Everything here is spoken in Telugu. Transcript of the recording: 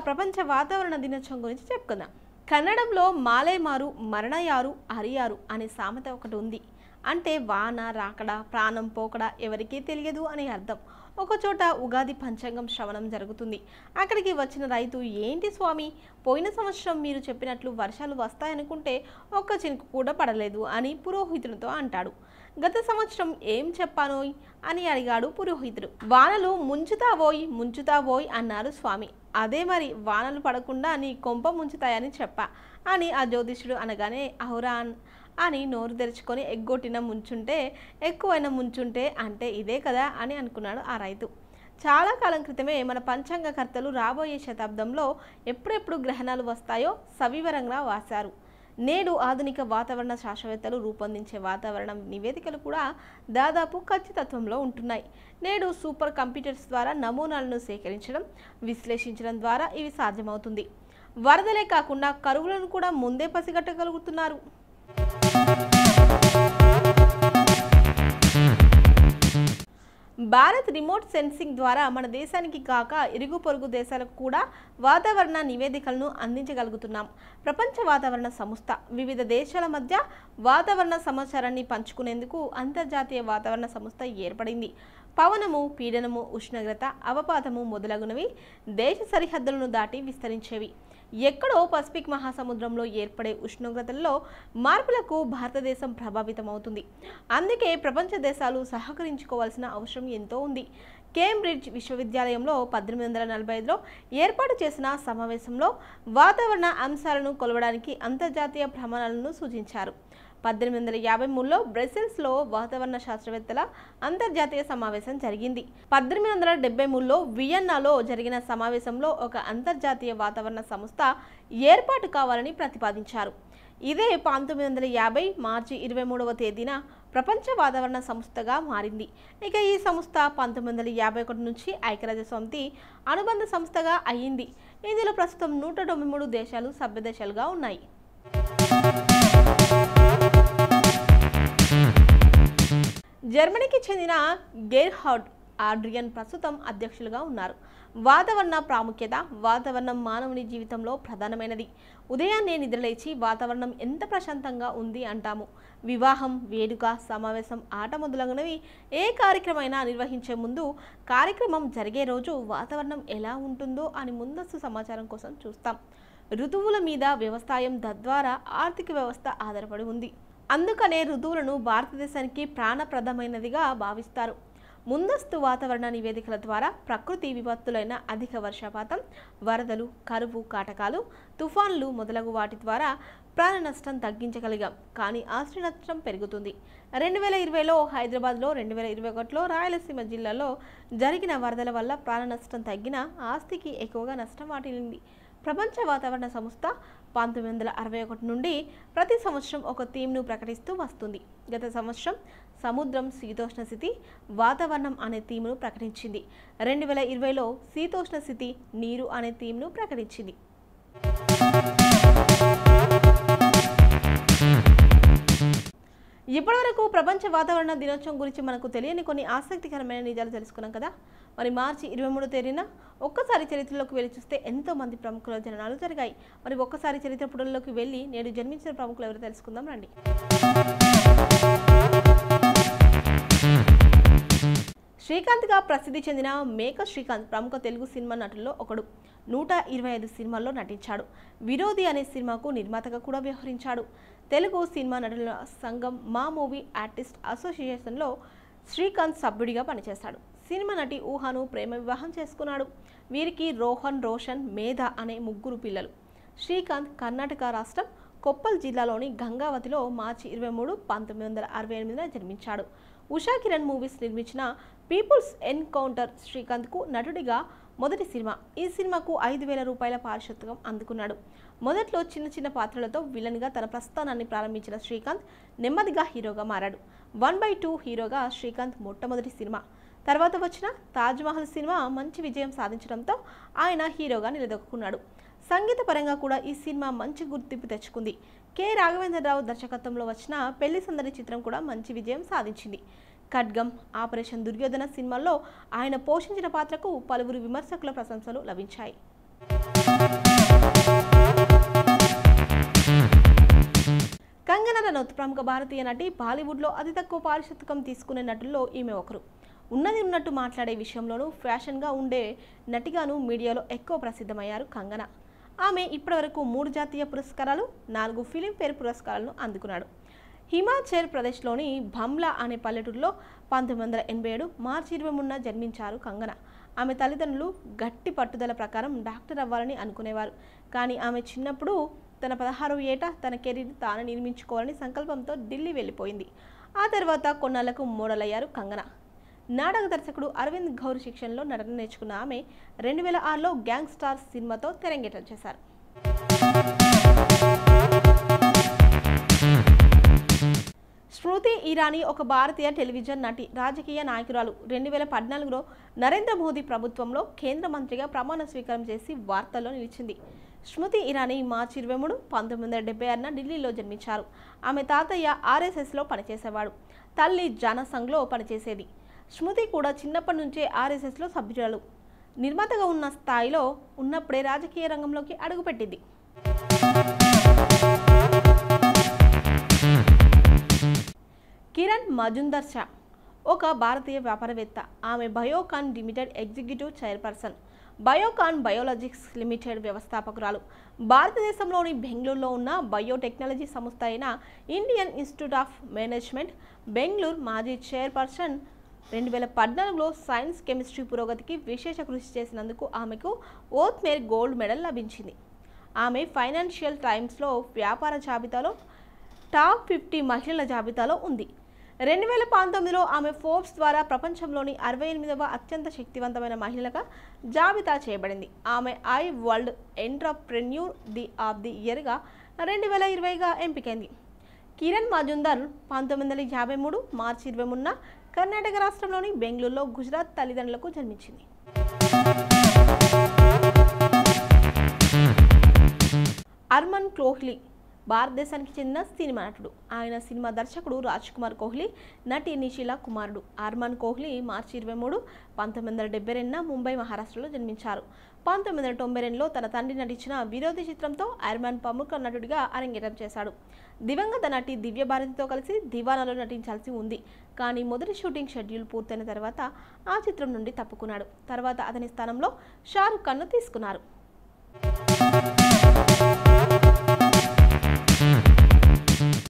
ప్రపంచ వాతావరణ దినోత్సవం గురించి చెప్పుకుందాం. కన్నడంలో మాలేమారు మరణయారు హరియారు అనే సామెత ఒకటి ఉంది. అంటే వాన రాకడా ప్రాణం పోకడా ఎవరికీ తెలియదు అని అర్థం. ఒకచోట ఉగాది పంచాంగం శ్రవణం జరుగుతుంది. అక్కడికి వచ్చిన రైతు, ఏంటి స్వామి, పోయిన సంవత్సరం మీరు చెప్పినట్లు వర్షాలు వస్తాయనుకుంటే ఒక్క చినుకు కూడా పడలేదు అని పురోహితునితో అంటాడు. గత సంవత్సరం ఏం చెప్పానోయ్ అని అడిగాడు పురోహితుడు. వానలు ముంచుతావోయ్ అన్నారు స్వామి. అదే మరి, వానలు పడకుండా నీ కొంప ముంచుతాయని చెప్పా అని ఆ జ్యోతిష్యుడు అనగానే, అహురా అని నోరు తెరుచుకొని ఎగ్గొట్టిన ముంచుంటే ఎక్కువైన ముంచుంటే అంటే ఇదే కదా అని అనుకున్నాడు ఆ రైతు. చాలా కాలం క్రితమే మన పంచాంగకర్తలు రాబోయే శతాబ్దంలో ఎప్పుడెప్పుడు గ్రహణాలు వస్తాయో సవివరంగా వాశారు. నేడు ఆధునిక వాతావరణ శాస్త్రవేత్తలు రూపొందించే వాతావరణ నివేదికలు కూడా దాదాపు ఖచ్చితత్వంలో ఉంటున్నాయి. నేడు సూపర్ కంప్యూటర్స్ ద్వారా నమూనాలను సేకరించడం, విశ్లేషించడం ద్వారా ఇవి సాధ్యమవుతుంది. వరదలే కాకుండా కరువులను కూడా ముందే పసిగట్టగలుగుతున్నారు. భారత్ రిమోట్ సెన్సింగ్ ద్వారా మన దేశానికి కాక ఇరుగు పొరుగు దేశాలకు కూడా వాతావరణ నివేదికలను అందించగలుగుతున్నాం. ప్రపంచ వాతావరణ సంస్థ వివిధ దేశాల మధ్య వాతావరణ సమాచారాన్ని పంచుకునేందుకు అంతర్జాతీయ వాతావరణ సంస్థ ఏర్పడింది. పవనము, పీడనము, ఉష్ణోగ్రత, అవపాతము మొదలగునవి దేశ సరిహద్దులను దాటి విస్తరించేవి. ఎక్కడో పసిఫిక్ మహాసముద్రంలో ఏర్పడే ఉష్ణోగ్రతల్లో మార్పులకు భారతదేశం ప్రభావితమవుతుంది. అందుకే ప్రపంచ దేశాలు సహకరించుకోవాల్సిన అవసరం ఎంతో ఉంది. కేంబ్రిడ్జ్ విశ్వవిద్యాలయంలో 1845లో ఏర్పాటు చేసిన సమావేశంలో వాతావరణ అంశాలను కొలవడానికి అంతర్జాతీయ ప్రమాణాలను సూచించారు. 1853లో బ్రసెల్స్లో వాతావరణ శాస్త్రవేత్తల అంతర్జాతీయ సమావేశం జరిగింది. 1873లో వియన్నాలో జరిగిన సమావేశంలో ఒక అంతర్జాతీయ వాతావరణ సంస్థ ఏర్పాటు కావాలని ప్రతిపాదించారు. ఇదే 1950 మార్చి 23వ తేదీన ప్రపంచ వాతావరణ సంస్థగా మారింది. ఇక ఈ సంస్థ 1951 నుంచి ఐక్యరాజ్యసమితి అనుబంధ సంస్థగా అయ్యింది. ఇందులో ప్రస్తుతం 193 దేశాలు సభ్య దేశాలుగా ఉన్నాయి. జర్మనీకి చెందిన గెర్హార్డ్ ఆడ్రియన్ ప్రస్తుతం అధ్యక్షులుగా ఉన్నారు. వాతావరణ ప్రాముఖ్యత. వాతావరణం మానవుని జీవితంలో ప్రధానమైనది. ఉదయాన్నే నిద్రలేచి వాతావరణం ఎంత ప్రశాంతంగా ఉంది అంటాము. వివాహం, వేడుక, సమావేశం, ఆట మొదలగునవి ఏ కార్యక్రమైనా నిర్వహించే ముందు కార్యక్రమం జరిగే రోజు వాతావరణం ఎలా ఉంటుందో అని ముందస్తు సమాచారం కోసం చూస్తాం. ఋతువుల మీద వ్యవసాయం, తద్వారా ఆర్థిక వ్యవస్థ ఆధారపడి ఉంది. అందుకనే ఋతువులను భారతదేశానికి ప్రాణప్రదమైనదిగా భావిస్తారు. ముందస్తు వాతావరణ నివేదికల ద్వారా ప్రకృతి విపత్తులైన అధిక వర్షపాతం, వరదలు, కరువు కాటకాలు, తుఫాన్లు మొదలగు వాటి ద్వారా ప్రాణ నష్టం తగ్గించగలిగాం. కానీ ఆస్తి నష్టం పెరుగుతుంది. 2020లో హైదరాబాద్లో, 2021లో రాయలసీమ జిల్లాలో జరిగిన వరదల వల్ల ప్రాణ నష్టం తగ్గిన ఆస్తికి ఎక్కువగా నష్టం వాటిల్లింది. ప్రపంచ వాతావరణ సంస్థ 1961 నుండి ప్రతి సంవత్సరం ఒక థీమ్ను ప్రకటిస్తూ వస్తుంది. గత సంవత్సరం సముద్రం, శీతోష్ణ స్థితి, వాతావరణం అనే థీమ్ను ప్రకటించింది. 2020లో శీతోష్ణ స్థితి, నీరు అనే థీమ్ను ప్రకటించింది. ఇప్పటివరకు ప్రపంచ వాతావరణ దినోత్సవం గురించి మనకు తెలియని కొన్ని ఆసక్తికరమైన నిజాలు తెలుసుకున్నాం కదా. మరి మార్చి 23వ తేదీన ఒక్కసారి చరిత్రలోకి వెళ్ళి చూస్తే ఎంతో మంది ప్రముఖుల జననాలు జరిగాయి. మరి ఒక్కసారి చరిత్ర పుటల్లోకి వెళ్ళి నేడు జన్మించిన ప్రముఖులు ఎవరు తెలుసుకుందాం రండి. శ్రీకాంత్గా ప్రసిద్ధి చెందిన మేక శ్రీకాంత్ ప్రముఖ తెలుగు సినిమా నటుల్లో ఒకడు. 125 సినిమాల్లో నటించాడు. విరోధి అనే సినిమాకు నిర్మాతగా కూడా వ్యవహరించాడు. తెలుగు సినిమా నటుల సంఘం మా మూవీ ఆర్టిస్ట్ అసోసియేషన్లో శ్రీకాంత్ సభ్యుడిగా పనిచేశాడు. సినిమా నటి ఊహను ప్రేమ వివాహం చేసుకున్నాడు. వీరికి రోహన్, రోషన్, మేధ అనే 3 పిల్లలు. శ్రీకాంత్ కర్ణాటక రాష్ట్రం కొప్పల్ జిల్లాలోని గంగావతిలో మార్చి 23, 1968న జన్మించాడు. ఉషా కిరణ్ మూవీస్ నిర్మించిన పీపుల్స్ ఎన్కౌంటర్ శ్రీకాంత్కు నటుడిగా మొదటి సినిమా. ఈ సినిమాకు 5,000 రూపాయల పారితోషికం అందుకున్నాడు. మొదట్లో చిన్న చిన్న పాత్రలతో విలన్గా తన ప్రస్థానాన్ని ప్రారంభించిన శ్రీకాంత్ నెమ్మదిగా హీరోగా మారాడు. 1/2 హీరోగా శ్రీకాంత్ మొట్టమొదటి సినిమా. తర్వాత వచ్చిన తాజ్మహల్ సినిమా మంచి విజయం సాధించడంతో ఆయన హీరోగా నిలదొక్కున్నాడు. సంగీత పరంగా కూడా ఈ సినిమా మంచి గుర్తింపు తెచ్చుకుంది. కె రాఘవేంద్రరావు దర్శకత్వంలో వచ్చిన పెళ్లి సందడి చిత్రం కూడా మంచి విజయం సాధించింది. ఖడ్గం, ఆపరేషన్ దుర్యోధన సినిమాల్లో ఆయన పోషించిన పాత్రకు పలువురు విమర్శకుల ప్రశంసలు లభించాయి. కంగనా రనౌత్ ప్రముఖ భారతీయ నటి. బాలీవుడ్లో అతి తక్కువ పారితోషికం తీసుకునే నటుల్లో ఈమె ఒకరు. ఉన్నది ఉన్నట్టు మాట్లాడే విషయంలోనూ ఫ్యాషన్గా ఉండే నటిగాను మీడియాలో ఎక్కువ ప్రసిద్ధమయ్యారు కంగనా. ఆమె ఇప్పటివరకు 3 జాతీయ పురస్కారాలు, 4 ఫిలింఫేర్ పురస్కారాలను అందుకున్నాడు. హిమాచల్ ప్రదేశ్లోని భమ్లా అనే పల్లెటూరులో 1987 మార్చి 23న జన్మించారు కంగనా. ఆమె తల్లిదండ్రులు గట్టి పట్టుదల ప్రకారం డాక్టర్ అవ్వాలని అనుకునేవారు. కానీ ఆమె చిన్నప్పుడు తన 16వ ఏట తన కెరీర్ తాను నిర్మించుకోవాలని సంకల్పంతో ఢిల్లీ వెళ్ళిపోయింది. ఆ తర్వాత కొన్నాళ్లకు మోడల్ అయ్యారు కంగనా. నాటక దర్శకుడు అరవింద్ గౌర్ శిక్షణలో నటన నేర్చుకున్న ఆమె 2006లో గ్యాంగ్ స్టార్ సినిమాతో తెరంగేట్రం చేశారు. స్మృతి ఇరానీ ఒక భారతీయ టెలివిజన్ నటి, రాజకీయ నాయకురాలు. 2014లో నరేంద్ర మోదీ ప్రభుత్వంలో కేంద్ర మంత్రిగా ప్రమాణ స్వీకారం చేసి వార్తల్లో నిలిచింది. స్మృతి ఇరానీ మార్చి 23, 1976న ఢిల్లీలో జన్మించారు. ఆమె తాతయ్య ఆర్ఎస్ఎస్లో పనిచేసేవాడు, తల్లి జనసంఘ్లో పనిచేసేది. స్మృతి కూడా చిన్నప్పటి నుంచే ఆర్ఎస్ఎస్లో సభ్యురాలు. నిర్మాతగా ఉన్న స్థాయిలో ఉన్నప్పుడే రాజకీయ రంగంలోకి అడుగుపెట్టింది. కిరణ్ మజుందర్ షా ఒక భారతీయ వ్యాపారవేత్త. ఆమె Biocon limited executive chairperson, Biocon Biologics limited వ్యవస్థాపకురాలు. భారతదేశంలోని బెంగళూరులో ఉన్న బయోటెక్నాలజీ సంస్థ అయిన Indian Institute of Management Bengaluru మాజీ చైర్పర్సన్. 2014లో సైన్స్ కెమిస్ట్రీ పురోగతికి విశేష కృషి చేసినందుకు ఆమెకు ఓత్మేర్ గోల్డ్ మెడల్ లభించింది. ఆమె ఫైనాన్షియల్ టైమ్స్లో వ్యాపార జాబితాలో టాప్ 50 మహిళల జాబితాలో ఉంది. 2019లో ఆమె ఫోర్బ్స్ ద్వారా ప్రపంచంలోని 68వ అత్యంత శక్తివంతమైన మహిళగా జాబితా చేయబడింది. ఆమె EY world entrepreneur of the ఇయర్గా 2020గా ఎంపికైంది. కిరణ్ మజుందర్ 1953 మార్చి 23న కర్ణాటక రాష్ట్రంలోని బెంగళూరులో గుజరాత్ తల్లిదండ్రులకు జన్మించింది. అర్మన్ కోహ్లీ భారతదేశానికి చెందిన సినిమా నటుడు. ఆయన సినిమా దర్శకుడు రాజ్ కుమార్ కోహ్లీ, నటి నిషిలా కుమారుడు. అర్మన్ కోహ్లీ మార్చి 23, 1972న ముంబై, మహారాష్ట్రలో జన్మించారు. 1992లో తన తండ్రి నటించిన విరోధి చిత్రంతో అర్మన్ ప్రముఖ నటుడిగా అరంగేట్రం చేశాడు. దివంగత నటి దివ్య భారతితో కలిసి దివానాలో నటించాల్సి ఉంది. కానీ మొదటి షూటింగ్ షెడ్యూల్ పూర్తయిన తర్వాత ఆ చిత్రం నుండి తప్పుకున్నాడు. తర్వాత అతని స్థానంలో షారుఖ్ ఖాన్ను తీసుకున్నారు.